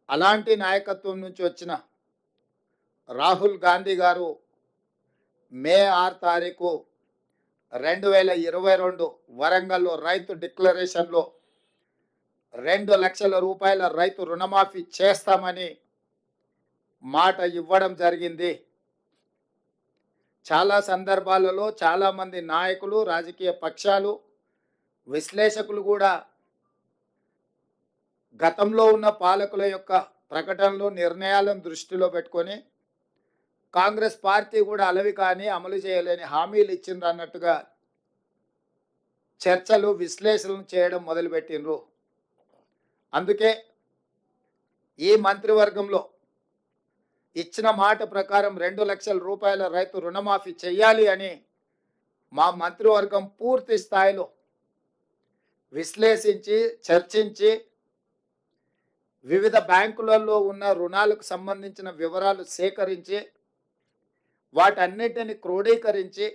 అలాంటి నాయకత్వం నుంచి వచ్చిన రాహుల్ గాంధీ గారు మే 6 తారీఖు 2022 వరంగల్లో రైతు డిక్లరేషన్లో 2 లక్షల రూపాయల రైతు రుణమాఫీ చేస్తామని మాట ఇవ్వడం జరిగింది. చాలా సందర్భాలలో చాలామంది నాయకులు, రాజకీయ పక్షాలు, విశ్లేషకులు కూడా గతంలో ఉన్న పాలకుల యొక్క ప్రకటనలు, నిర్ణయాలను దృష్టిలో పెట్టుకొని కాంగ్రెస్ పార్టీ కూడా అలవి కానీ అమలు చేయలేని హామీలు ఇచ్చిండ్రు అన్నట్టుగా చర్చలు, విశ్లేషణలు చేయడం మొదలుపెట్టిండ్రు. అందుకే ఈ మంత్రివర్గంలో ఇచ్చిన మాట ప్రకారం 2 లక్షల రూపాయల రైతు రుణమాఫీ చేయాలి అని మా మంత్రివర్గం పూర్తి స్థాయిలో విశ్లేషించి, చర్చించి వివిధ బ్యాంకులలో ఉన్న రుణాలకు సంబంధించిన వివరాలు సేకరించి వాటన్నిటిని క్రోడీకరించి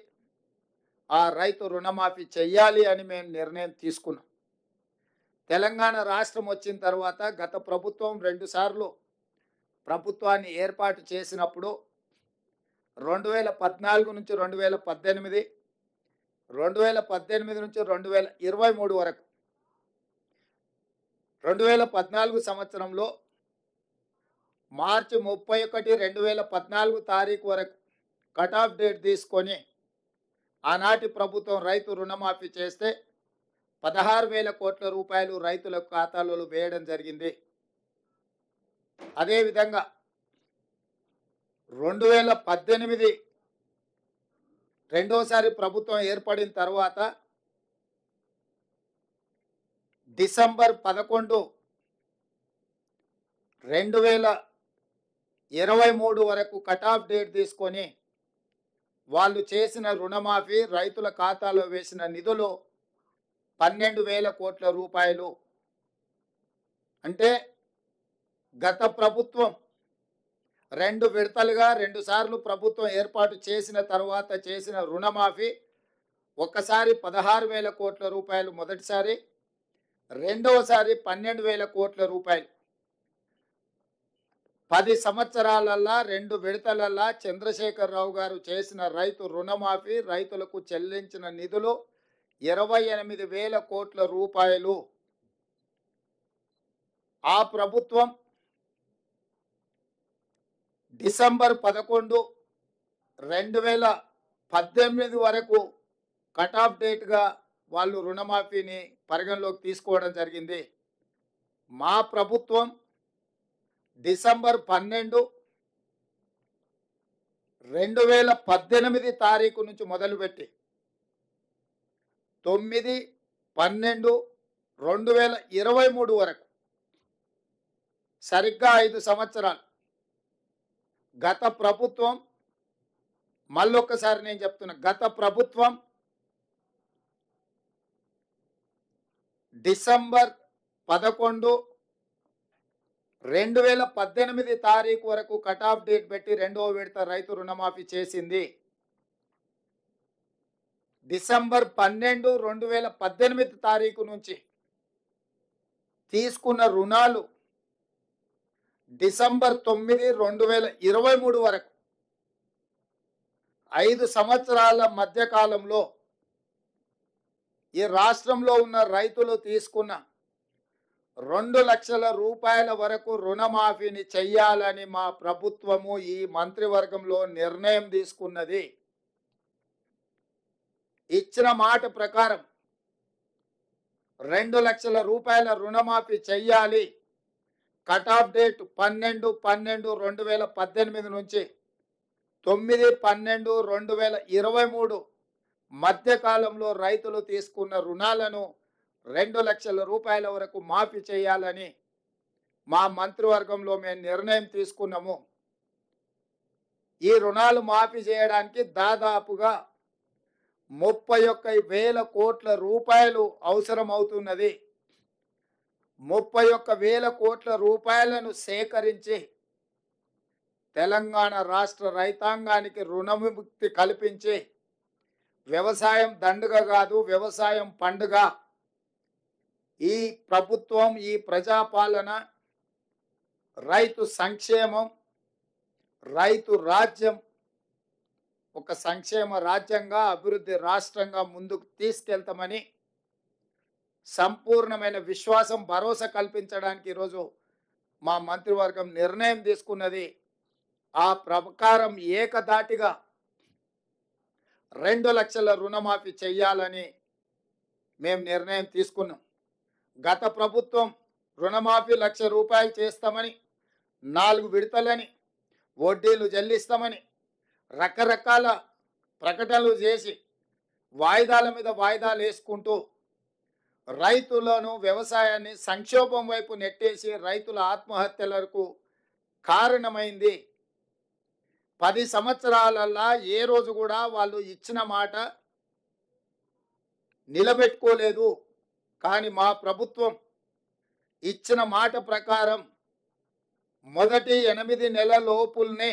ఆ రైతు రుణమాఫీ చెయ్యాలి అని మేము నిర్ణయం తీసుకున్నాం. తెలంగాణ రాష్ట్రం వచ్చిన తర్వాత గత ప్రభుత్వం 2 సార్లు ప్రభుత్వాన్ని ఏర్పాటు చేసినప్పుడు 2014 నుంచి 2018, 2018 నుంచి 2023 వరకు 2014 సంవత్సరంలో మార్చి 31, 2014 తారీఖు వరకు కట్ ఆఫ్ డేట్ తీసుకొని ఆనాటి ప్రభుత్వం రైతు రుణమాఫీ చేస్తే 16,000 కోట్ల రూపాయలు రైతుల ఖాతాలలో వేయడం జరిగింది. అదేవిధంగా 2018 రెండోసారి ప్రభుత్వం ఏర్పడిన తర్వాత డిసెంబర్ 11, 2023 వరకు కట్ ఆఫ్ డేట్ తీసుకొని వాళ్ళు చేసిన రుణమాఫీ, రైతుల ఖాతాలో వేసిన నిధులు 12,000 కోట్ల రూపాయలు. అంటే గత ప్రభుత్వం 2 విడతలుగా 2 సార్లు ప్రభుత్వం ఏర్పాటు చేసిన తర్వాత చేసిన రుణమాఫీ ఒక్కసారి 16,000 కోట్ల రూపాయలు మొదటిసారి, రెండవసారి 12,000 కోట్ల రూపాయలు. 10 సంవత్సరాలల్లా 2 విడతలల్లా చంద్రశేఖరరావు గారు చేసిన రైతు రుణమాఫీ, రైతులకు చెల్లించిన నిధులు 28,000 కోట్ల రూపాయలు. ఆ ప్రభుత్వం డిసెంబర్ 11, 2018 వరకు కట్ ఆఫ్ డేట్గా వాళ్ళు రుణమాఫీని పరిగణలోకి తీసుకోవడం జరిగింది. మా ప్రభుత్వం డిసెంబర్ 12, 2018 తారీఖు నుంచి మొదలుపెట్టి 9, 12, 2023 వరకు సరిగ్గా 5 సంవత్సరాలు గత ప్రభుత్వం, మళ్ళొక్కసారి నేను చెప్తున్నా, గత ప్రభుత్వం డిసెంబర్ 11, 2018 తారీఖు వరకు కట్ ఆఫ్ డేట్ పెట్టి 2వ విడత రైతు రుణమాఫీ చేసింది. డిసెంబర్ 12, 2018 తారీఖు నుంచి తీసుకున్న రుణాలు డిసెంబర్ 9, 2023 వరకు 5 సంవత్సరాల మధ్యకాలంలో ఈ రాష్ట్రంలో ఉన్న రైతులు తీసుకున్న 2 లక్షల రూపాయల వరకు రుణమాఫీని చెయ్యాలని మా ప్రభుత్వము ఈ మంత్రివర్గంలో నిర్ణయం తీసుకున్నది. ఇచ్చిన మాట ప్రకారం 2 లక్షల రూపాయల రుణమాఫీ చెయ్యాలి. కట్ ఆఫ్ డేట్ 12/12/2018 నుంచి 9/12/2023 మధ్యకాలంలో రైతులు తీసుకున్న రుణాలను 2 లక్షల రూపాయల వరకు మాఫీ చేయాలని మా మంత్రివర్గంలో మేము నిర్ణయం తీసుకున్నాము. ఈ రుణాలు మాఫీ చేయడానికి దాదాపుగా 31,000 కోట్ల రూపాయలు అవసరం అవుతున్నది. 31,000 కోట్ల రూపాయలను సేకరించి తెలంగాణ రాష్ట్ర రైతాంగానికి రుణవిముక్తి కల్పించి వ్యవసాయం దండుగ కాదు, వ్యవసాయం పండుగ. ఈ ప్రభుత్వం, ఈ ప్రజాపాలన రైతు సంక్షేమం, రైతు రాజ్యం ఒక సంక్షేమ రాజ్యంగా, అభివృద్ధి రాష్ట్రంగా ముందుకు తీసుకెళ్తామని సంపూర్ణమైన విశ్వాసం, భరోసా కల్పించడానికి ఈరోజు మా మంత్రివర్గం నిర్ణయం తీసుకున్నది. ఆ ప్రకారం ఏకధాటిగా 2 లక్షల రుణమాఫీ చేయాలని మేము నిర్ణయం తీసుకున్నాం. గత ప్రభుత్వం రుణమాఫీ ₹1,00,000 చేస్తామని, 4 విడతలని, వడ్డీలు చెల్లిస్తామని రకరకాల ప్రకటనలు చేసి వాయిదాల మీద వాయిదాలు వేసుకుంటూ రైతులను, వ్యవసాయాన్ని సంక్షోభం వైపు నెట్టేసి రైతుల ఆత్మహత్యలకు కారణమైంది. 10 సంవత్సరాలల్లా ఏ రోజు కూడా వాళ్ళు ఇచ్చిన మాట నిలబెట్టుకోలేదు. కానీ మా ప్రభుత్వం ఇచ్చిన మాట ప్రకారం మొదటి 8 నెలల లోపుల్నే,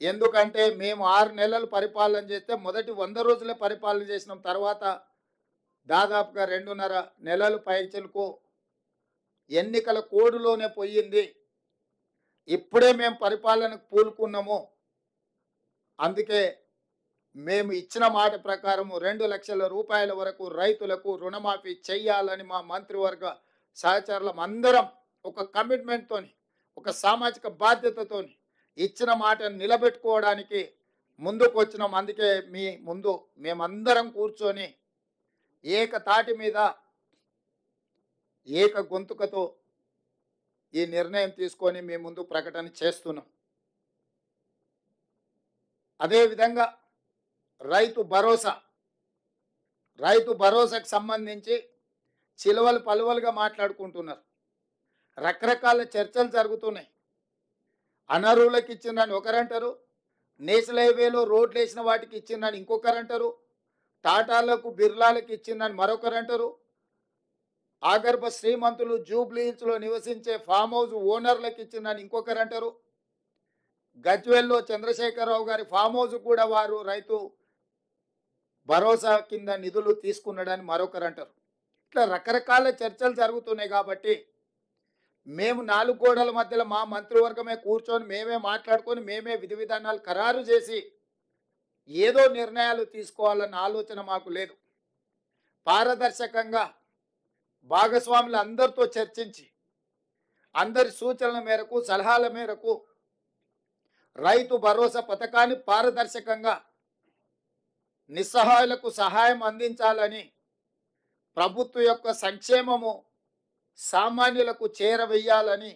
ఎందుకంటే మేము 6 నెలలు పరిపాలన చేస్తే మొదటి 100 రోజులే పరిపాలన చేసినాం. తర్వాత దాదాపుగా 2.5 నెలలు పైచలకు ఎన్నికల కోడ్లోనే పోయింది. ఇప్పుడే మేము పరిపాలనకు పూనుకున్నాము. అందుకే మేము ఇచ్చిన మాట ప్రకారం 2 లక్షల రూపాయల వరకు రైతులకు రుణమాఫీ చేయాలని మా మంత్రివర్గ సహచరులం అందరం ఒక కమిట్మెంట్తోని, ఒక సామాజిక బాధ్యతతోని ఇచ్చిన మాట నిలబెట్టుకోవడానికి ముందుకు వచ్చినాం. అందుకే మీ ముందు మేమందరం కూర్చొని ఏకతాటి మీద, ఏక గొంతుకతో ఈ నిర్ణయం తీసుకొని మీ ముందు ప్రకటన చేస్తున్నాం. అదేవిధంగా రైతు భరోసాకు సంబంధించి చిలువలు పలువలుగా మాట్లాడుకుంటున్నారు. రకరకాల చర్చలు జరుగుతున్నాయి. అనర్హులకు ఇచ్చిందని ఒకరంటారు, నేషనల్ హైవేలో రోడ్లు వేసిన వాటికి ఇచ్చిందని ఇంకొకరంటారు, టాటాలకు, బిర్లాలకు ఇచ్చిందని మరొకరంటారు, ఆగర్భ శ్రీమంతులు జూబ్లీహిల్స్లో నివసించే ఫామ్ హౌస్ ఓనర్లకు ఇచ్చిందని ఇంకొకరంటారు, గజ్వేల్లో చంద్రశేఖరరావు గారి ఫామ్ హౌస్ కూడా వారు రైతు భరోసా కింద నిధులు తీసుకున్నాడని మరొకరంటారు. ఇట్లా రకరకాల చర్చలు జరుగుతున్నాయి. కాబట్టి మేము 4 గోడల మధ్యలో మా మంత్రివర్గమే కూర్చొని మేమే మాట్లాడుకొని మేమే విధి విధానాలు ఖరారు చేసి ఏదో నిర్ణయాలు తీసుకోవాలన్న ఆలోచన మాకు లేదు. పారదర్శకంగా భాగస్వాములు అందరితో చర్చించి అందరి సూచనల మేరకు, సలహాల మేరకు రైతు భరోసా పథకాన్ని పారదర్శకంగా నిస్సహాయులకు సహాయం అందించాలని, ప్రభుత్వం యొక్క సంక్షేమము సామాన్యులకు చేరవేయాలని,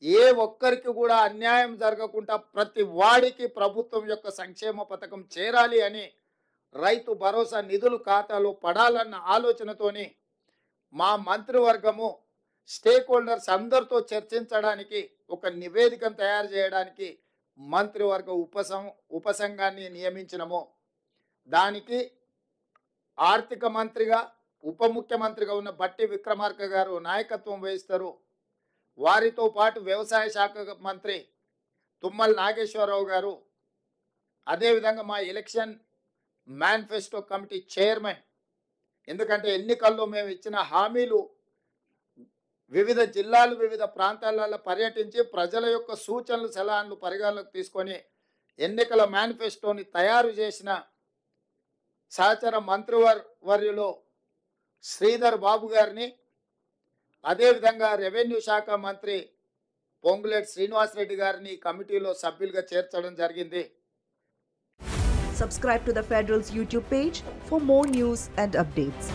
ఏ ఒక్కరికి కూడా అన్యాయం జరగకుండా ప్రతి వాడికి ప్రభుత్వం యొక్క సంక్షేమ పథకం చేరాలి అని, రైతు భరోసా నిధులు ఖాతాలో పడాలన్న ఆలోచనతోని మా మంత్రివర్గము స్టేక్ హోల్డర్స్ అందరితో చర్చించడానికి ఒక నివేదికను తయారు చేయడానికి మంత్రివర్గ ఉపసంఘాన్ని నియమించినము. దానికి ఆర్థిక మంత్రిగా, ఉప ముఖ్యమంత్రిగా ఉన్న బట్టి విక్రమార్క గారు నాయకత్వం వహిస్తారు. వారితో పాటు వ్యవసాయ శాఖ మంత్రి తుమ్మల నాగేశ్వరరావు గారు, అదేవిధంగా మా ఎలక్షన్ మేనిఫెస్టో కమిటీ చైర్మన్, ఎందుకంటే ఎన్నికల్లో మేము ఇచ్చిన హామీలు వివిధ జిల్లాలు, వివిధ ప్రాంతాలలో పర్యటించి ప్రజల యొక్క సూచనలు, సలహాలు పరిగణలోకి తీసుకొని ఎన్నికల మేనిఫెస్టోని తయారు చేసిన సహచర మంత్రివర్యులో శ్రీధర్ బాబు గారిని, అదేవిధంగా రెవెన్యూ శాఖ మంత్రి పొంగులేటి శ్రీనివాసరెడ్డి గారిని కమిటీలో సభ్యులుగా చేర్చడం జరిగింది. Subscribe to the Federal's YouTube page for more news and updates.